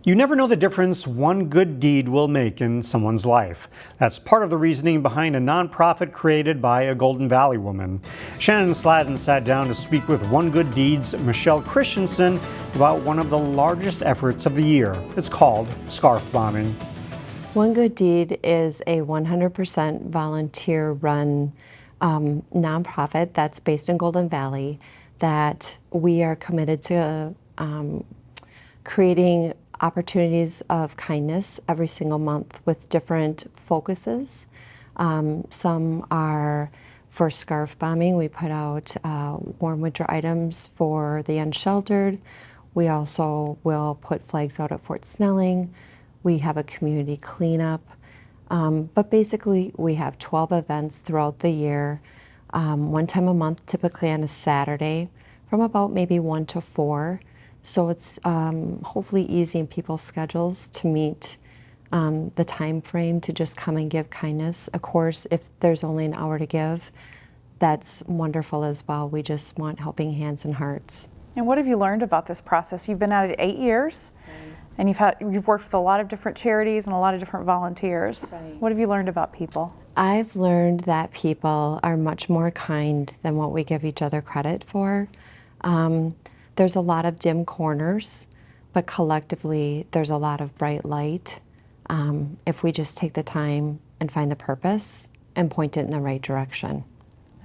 You never know the difference one good deed will make in someone's life. That's part of the reasoning behind a nonprofit created by a Golden Valley woman. Shannon Sladden sat down to speak with One Good Deed's Michelle Christensen about one of the largest efforts of the year. It's called scarf bombing. One Good Deed is a 100% volunteer-run nonprofit that's based in Golden Valley that we are committed to creating opportunities of kindness every single month with different focuses. Some are for scarf bombing. We put out warm winter items for the unsheltered. We also will put flags out at Fort Snelling. We have a community cleanup. But basically, we have 12 events throughout the year, one time a month, typically on a Saturday, from about maybe 1 to 4. So it's hopefully easy in people's schedules to meet the time frame to just come and give kindness. Of course, if there's only an hour to give, that's wonderful as well. We just want helping hands and hearts. And what have you learned about this process? You've been at it 8 years, and you've worked with a lot of different charities and a lot of different volunteers. Right. What have you learned about people? I've learned that people are much more kind than what we give each other credit for. There's a lot of dim corners, but collectively there's a lot of bright light if we just take the time and find the purpose and point it in the right direction.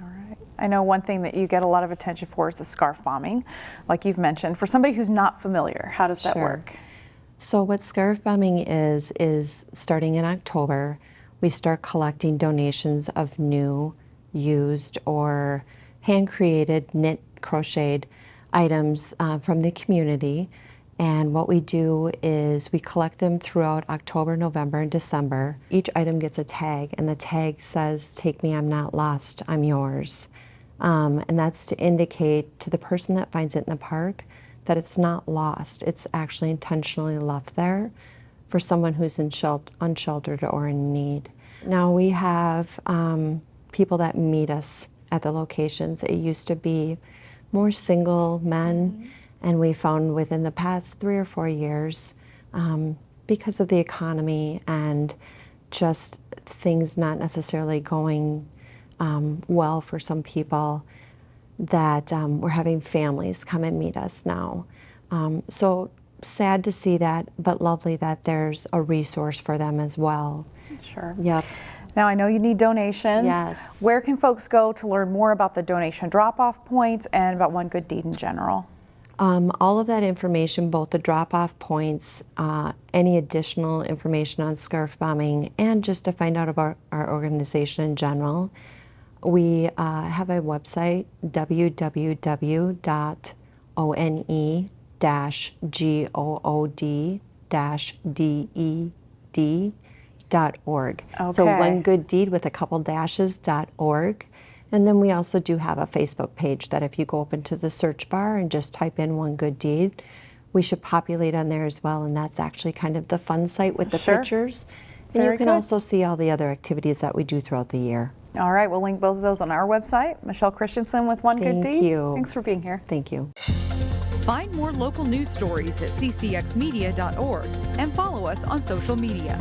All right. I know one thing that you get a lot of attention for is the scarf bombing, like you've mentioned. For somebody who's not familiar, how does that work? So what scarf bombing is starting in October, we start collecting donations of new, used, or hand-created, knit, crocheted items from the community, and what we do is we collect them throughout October, November, and December. Each item gets a tag, and the tag says, "Take me, I'm not lost, I'm yours." And that's to indicate to the person that finds it in the park that it's not lost. It's actually intentionally left there for someone who's unsheltered or in need. Now we have people that meet us at the locations. It used to be more single men, and we found within the past 3 or 4 years, because of the economy and just things not necessarily going well for some people, that we're having families come and meet us now. So sad to see that, but lovely that there's a resource for them as well. Sure. Yep. Now, I know you need donations. Yes. Where can folks go to learn more about the donation drop-off points and about One Good Deed in general? All of that information, both the drop-off points, any additional information on scarf bombing, and just to find out about our organization in general, we have a website, www.one-good-deed.org. Okay. So One Good Deed with a couple dashes.org. And then we also do have a Facebook page that if you go up into the search bar and just type in One Good Deed, we should populate on there as well. And that's actually kind of the fun site with the pictures. And Very you can good. also see all the other activities that we do throughout the year. All right, we'll link both of those on our website. Michelle Christensen with One Good Deed. Thank you. Thanks for being here. Thank you. Find more local news stories at ccxmedia.org and follow us on social media.